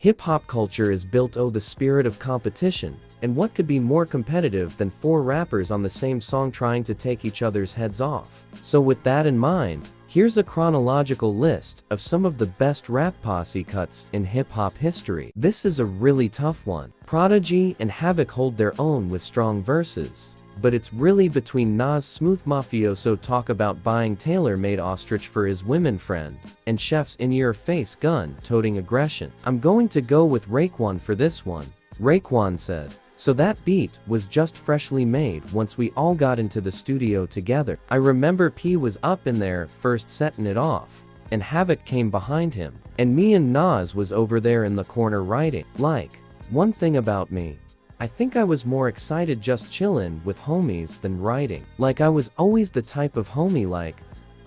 Hip-hop culture is built on the spirit of competition, and what could be more competitive than four rappers on the same song trying to take each other's heads off? So with that in mind, here's a chronological list of some of the best rap posse cuts in hip-hop history. This is a really tough one. Prodigy and Havoc hold their own with strong verses, but it's really between Nas' smooth mafioso talk about buying tailor-made ostrich for his women friend, and Chef's in-your-face gun-toting aggression. I'm going to go with Raekwon for this one. Raekwon said, "So that beat was just freshly made once we all got into the studio together. I remember P was up in there first setting it off, and Havoc came behind him, and me and Nas was over there in the corner writing. Like, one thing about me, I think I was more excited just chillin' with homies than writing. Like I was always the type of homie like,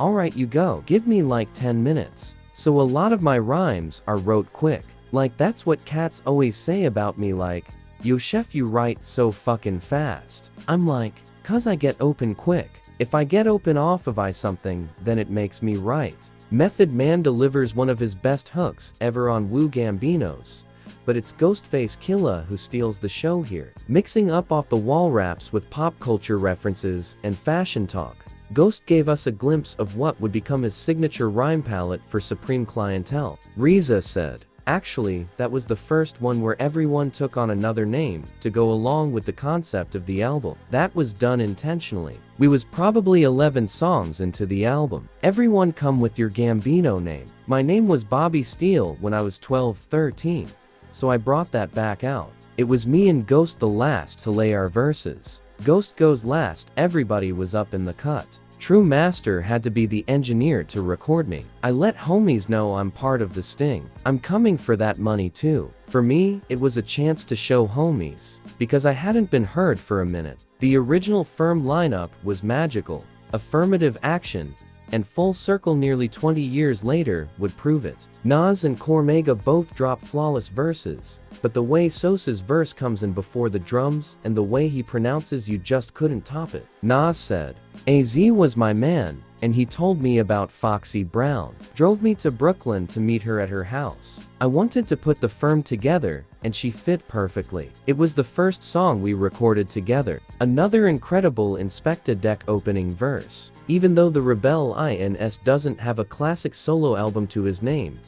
alright you go, give me like 10 minutes. So a lot of my rhymes are wrote quick. Like that's what cats always say about me like, yo chef you write so fucking fast. I'm like, cause I get open quick. If I get open off of something, then it makes me write." Method Man delivers one of his best hooks ever on Wu-Gambinos, but it's Ghostface Killah who steals the show here. Mixing up off-the-wall raps with pop culture references and fashion talk, Ghost gave us a glimpse of what would become his signature rhyme palette for Supreme Clientele. Reza said, "Actually, that was the first one where everyone took on another name to go along with the concept of the album. That was done intentionally. We was probably 11 songs into the album. Everyone come with your Gambino name. My name was Bobby Steele when I was 12-13. So I brought that back out. It was me and Ghost the last to lay our verses. Ghost goes last, everybody was up in the cut. True Master had to be the engineer to record me. I let homies know I'm part of the sting. I'm coming for that money too." For me, it was a chance to show homies, because I hadn't been heard for a minute. The original Firm lineup was magical. Affirmative Action and Full Circle nearly 20 years later would prove it. Nas and Cormega both drop flawless verses, but the way Sosa's verse comes in before the drums and the way he pronounces you just couldn't top it. Nas said, "AZ was my man, and he told me about Foxy Brown. Drove me to Brooklyn to meet her at her house. I wanted to put the Firm together, and she fit perfectly. It was the first song we recorded together." Another incredible Inspectah deck opening verse. Even though the Rebel INS doesn't have a classic solo album to his name,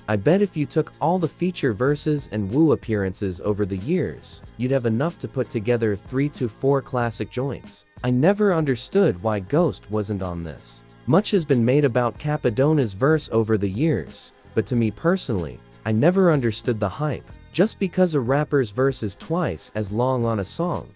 I bet if you took all the feature verses and Wu appearances over the years, you'd have enough to put together 3 to 4 classic joints. I never understood why Ghost wasn't on this. Much has been made about Capadona's verse over the years, but to me personally, I never understood the hype. Just because a rapper's verse is twice as long on a song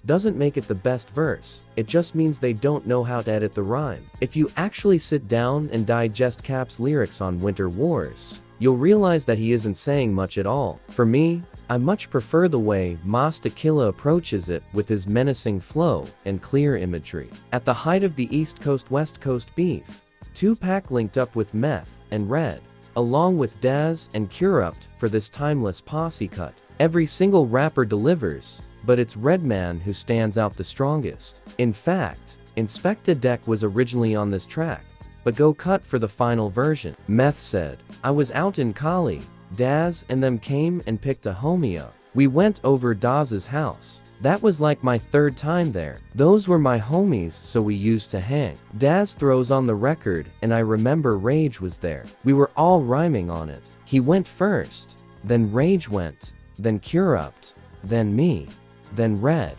doesn't make it the best verse, it just means they don't know how to edit the rhyme. If you actually sit down and digest Cap's lyrics on Winter Wars, you'll realize that he isn't saying much at all. For me, I much prefer the way Masta Killa approaches it with his menacing flow and clear imagery. At the height of the East Coast-West Coast beef, Tupac linked up with Meth and Red, along with Daz and Kurupt for this timeless posse cut. Every single rapper delivers, but it's Redman who stands out the strongest. In fact, Inspectah Deck was originally on this track, but go cut for the final version. Meth said, "I was out in Cali, Daz and them came and picked a homie up. We went over Daz's house. That was like my 3rd time there. Those were my homies, so we used to hang." Daz throws on the record, and I remember Rage was there. We were all rhyming on it. He went first, then Rage went, then Kurupt, then me, then Red,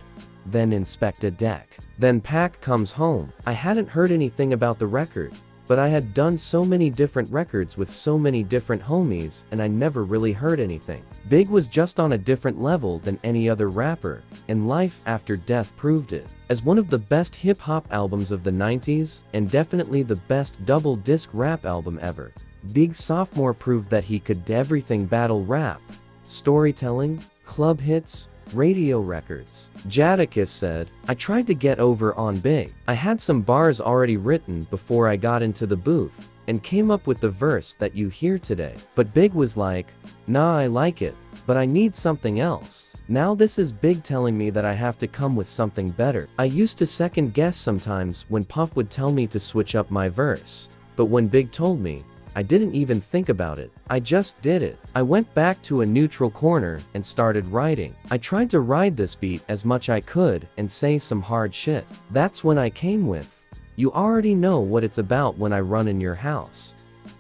then Inspectah Deck. Then Pac comes home. I hadn't heard anything about the record, but I had done so many different records with so many different homies and I never really heard anything. Big was just on a different level than any other rapper, and Life After Death proved it. As one of the best hip-hop albums of the 90s, and definitely the best double-disc rap album ever, Big's sophomore proved that he could do everything: battle rap, storytelling, club hits, radio records. Jadakiss said, "I tried to get over on Big. I had some bars already written before I got into the booth, and came up with the verse that you hear today. But Big was like, nah, I like it, but I need something else. Now this is Big telling me that I have to come with something better. I used to second guess sometimes when Puff would tell me to switch up my verse, but when Big told me, I didn't even think about it. I just did it. I went back to a neutral corner and started writing. I tried to ride this beat as much I could and say some hard shit. That's when I came with, you already know what it's about when I run in your house.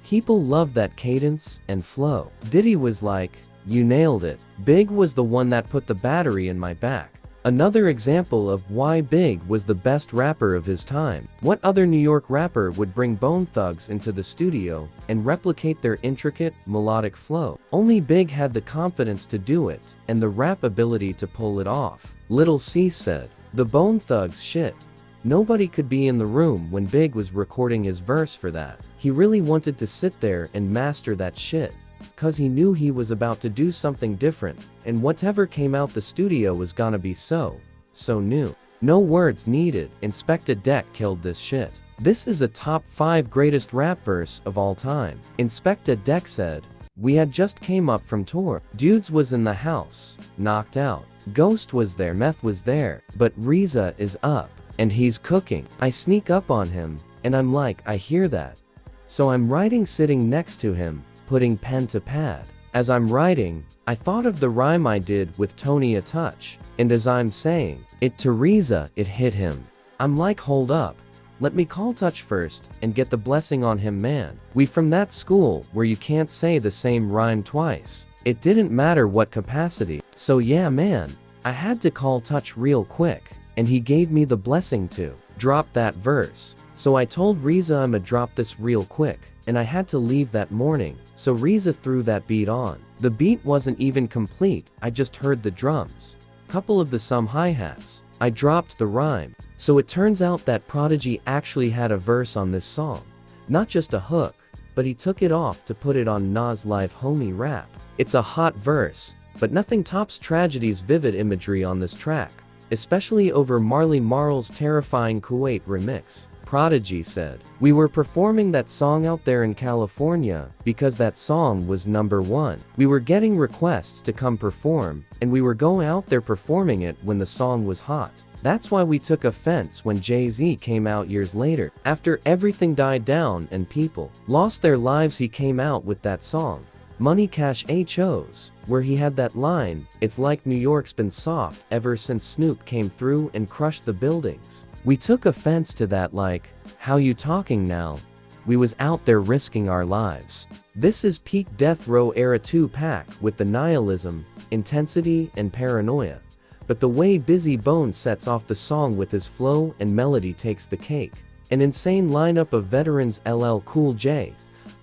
People love that cadence and flow. Diddy was like, you nailed it. Big was the one that put the battery in my back. Another example of why Big was the best rapper of his time. What other New York rapper would bring Bone Thugs into the studio and replicate their intricate, melodic flow? Only Big had the confidence to do it, and the rap ability to pull it off. Lil C said, the Bone Thugs shit. Nobody could be in the room when Big was recording his verse for that. He really wanted to sit there and master that shit. Cause he knew he was about to do something different, and whatever came out the studio was gonna be so new. No words needed, Inspectah killed this shit. This is a top 5 greatest rap verse of all time. Inspectah said, we had just came up from tour. Dudes was in the house, knocked out. Ghost was there, Meth was there, but Reza is up, and he's cooking. I sneak up on him, and I'm like, I hear that. So I'm writing sitting next to him, putting pen to pad. As I'm writing, I thought of the rhyme I did with Tony a Touch, and as I'm saying it to Reza, it hit him. I'm like, hold up. Let me call Touch first, and get the blessing on him, man. We from that school where you can't say the same rhyme twice. It didn't matter what capacity. So yeah man, I had to call Touch real quick, and he gave me the blessing to drop that verse. So I told Reza I'ma drop this real quick. And I had to leave that morning, so Reza threw that beat on. The beat wasn't even complete, I just heard the drums. Couple of the some hi-hats. I dropped the rhyme. So it turns out that Prodigy actually had a verse on this song. Not just a hook, but he took it off to put it on Nas' Live Homie rap. It's a hot verse, but nothing tops Tragedy's vivid imagery on this track, especially over Marley Marl's terrifying Kuwait remix. Prodigy said, we were performing that song out there in California because that song was #1. We were getting requests to come perform, and we were going out there performing it when the song was hot. That's why we took offense when Jay-Z came out years later. After everything died down and people lost their lives, he came out with that song, Money Cash HOs, where he had that line, it's like New York's been soft ever since Snoop came through and crushed the buildings. We took offense to that, like, how you talking now? We was out there risking our lives. This is peak Death Row era 2-pack with the nihilism, intensity, and paranoia. But the way Busy Bone sets off the song with his flow and melody takes the cake. An insane lineup of veterans: LL Cool J,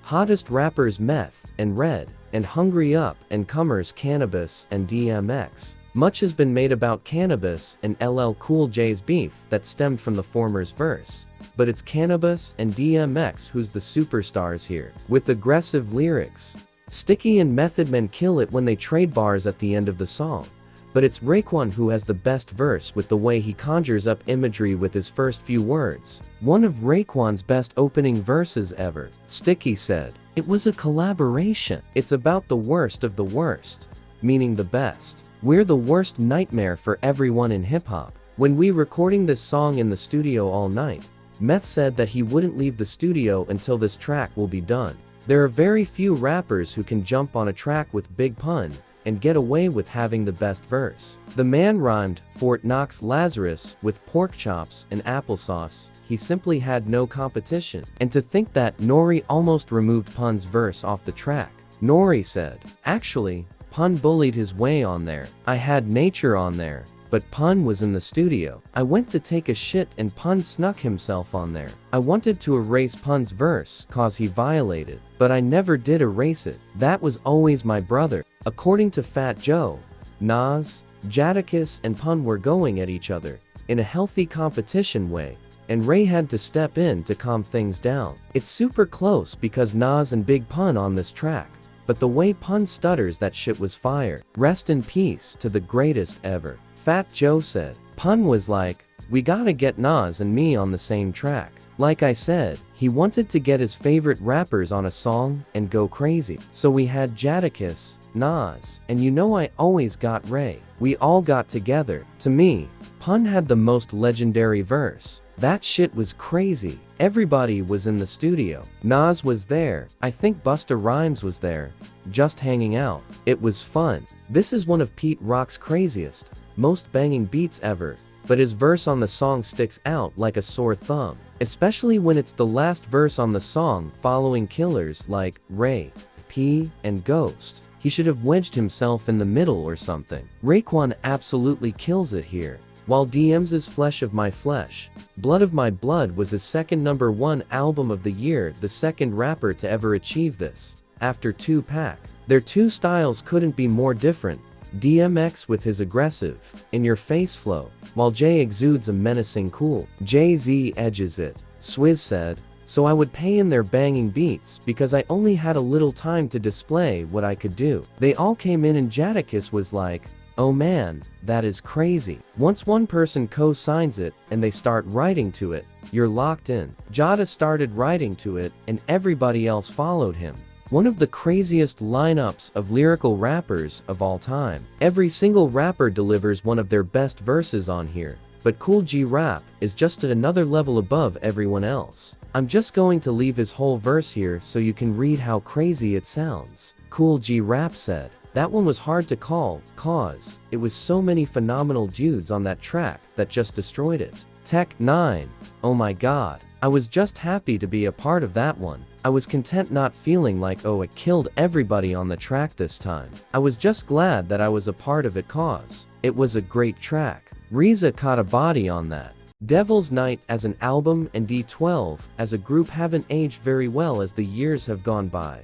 hottest rappers Meth and Red, and Hungry Up and comers Cannabis and DMX. Much has been made about Cannabis and LL Cool J's beef that stemmed from the former's verse. But it's Cannabis and DMX who's the superstars here, with aggressive lyrics. Sticky and Method Man kill it when they trade bars at the end of the song. But it's Raekwon who has the best verse with the way he conjures up imagery with his first few words. One of Raekwon's best opening verses ever. Sticky said, it was a collaboration. It's about the worst of the worst, meaning the best. We're the worst nightmare for everyone in hip-hop. When we recording this song in the studio all night, Meth said that he wouldn't leave the studio until this track will be done. There are very few rappers who can jump on a track with Big Pun and get away with having the best verse. The man rhymed Fort Knox Lazarus with pork chops and applesauce. He simply had no competition. And to think that Nori almost removed Pun's verse off the track. Nori said, actually, Pun bullied his way on there. I had Nature on there, but Pun was in the studio. I went to take a shit and Pun snuck himself on there. I wanted to erase Pun's verse cause he violated, but I never did erase it. That was always my brother. According to Fat Joe, Nas, Jadakiss and Pun were going at each other in a healthy competition way, and Ray had to step in to calm things down. It's super close because Nas and Big Pun on this track. But the way Pun stutters, that shit was fire. Rest in peace to the greatest ever. Fat Joe said, Pun was like, we gotta get Nas and me on the same track. Like I said, he wanted to get his favorite rappers on a song and go crazy. So we had Jadakiss, Nas, and you know I always got Ray. We all got together. To me, Pun had the most legendary verse. That shit was crazy. Everybody was in the studio. Nas was there. I think Busta Rhymes was there. Just hanging out. It was fun. This is one of Pete Rock's craziest, most banging beats ever, but his verse on the song sticks out like a sore thumb. Especially when it's the last verse on the song following killers like Ray, P, and Ghost. He should have wedged himself in the middle or something. Raekwon absolutely kills it here. While DM's Flesh of My Flesh, Blood of My Blood was his second #1 album of the year, the second rapper to ever achieve this, after Tupac. Their two styles couldn't be more different. DMX with his aggressive, in-your-face flow, while Jay exudes a menacing cool. Jay-Z edges it. Swizz said, "So I would pay in their banging beats because I only had a little time to display what I could do. They all came in and Jadakiss was like, oh man, that is crazy." Once one person co-signs it and they start writing to it, you're locked in. Jada started writing to it and everybody else followed him. One of the craziest lineups of lyrical rappers of all time. Every single rapper delivers one of their best verses on here, but Kool G Rap is just at another level above everyone else. I'm just going to leave his whole verse here so you can read how crazy it sounds. Kool G Rap said, "That one was hard to call, cause it was so many phenomenal dudes on that track that just destroyed it. Tech 9, oh my god. I was just happy to be a part of that one. I was content not feeling like oh it killed everybody on the track this time. I was just glad that I was a part of it cause it was a great track." RZA caught a body on that. Devil's Night as an album and D12 as a group haven't aged very well as the years have gone by,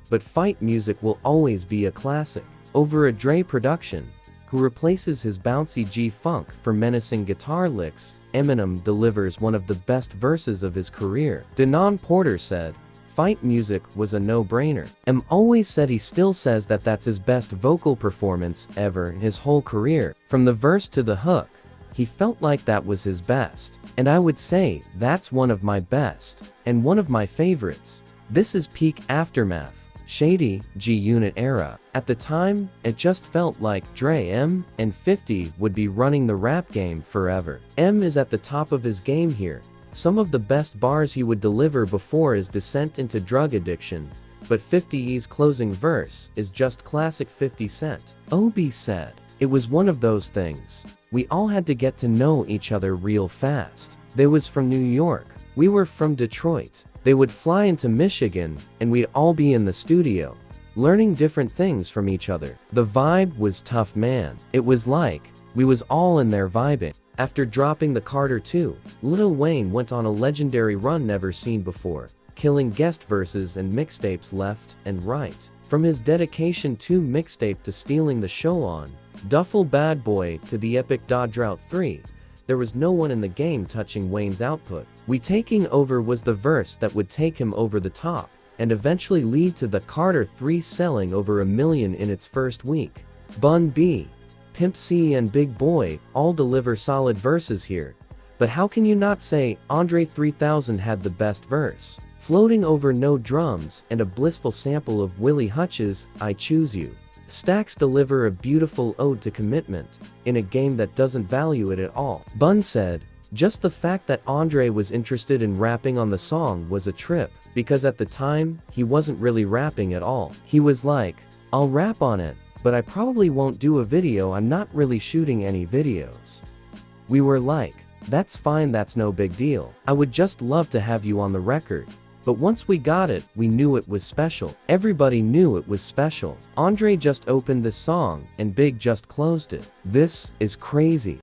but fight music will always be a classic. Over a Dre production, who replaces his bouncy G-Funk for menacing guitar licks, Eminem delivers one of the best verses of his career. Denon Porter said, "Fight music was a no-brainer." M always said he still says that that's his best vocal performance ever in his whole career. From the verse to the hook, he felt like that was his best. And I would say that's one of my best, and one of my favorites. This is peak Aftermath, Shady, G-Unit era. At the time, it just felt like Dre, M, and 50 would be running the rap game forever. M is at the top of his game here. Some of the best bars he would deliver before his descent into drug addiction, but 50's closing verse is just classic 50 Cent. Obi said, "It was one of those things. We all had to get to know each other real fast. They was from New York. We were from Detroit. They would fly into Michigan, and we'd all be in the studio, learning different things from each other. The vibe was tough, man. It was like, we was all in there vibing." After dropping the Carter 2, Lil Wayne went on a legendary run never seen before, killing guest verses and mixtapes left and right. From his Dedication 2 mixtape to stealing the show on Duffel Bad Boy to the epic Da Drought 3, there was no one in the game touching Wayne's output. We Taking Over was the verse that would take him over the top, and eventually lead to the Carter 3 selling over 1 million in its first week. Bun B, Pimp C and Big Boy all deliver solid verses here, but how can you not say Andre 3000 had the best verse? Floating over no drums and a blissful sample of Willie Hutch's I Choose You. Stax deliver a beautiful ode to commitment, in a game that doesn't value it at all. Bun said, "Just the fact that Andre was interested in rapping on the song was a trip, because at the time, he wasn't really rapping at all. He was like, I'll rap on it, but I probably won't do a video, I'm not really shooting any videos." We were like, that's fine, that's no big deal. I would just love to have you on the record. But once we got it, we knew it was special. Everybody knew it was special. Andre just opened this song, and Big just closed it. This is crazy.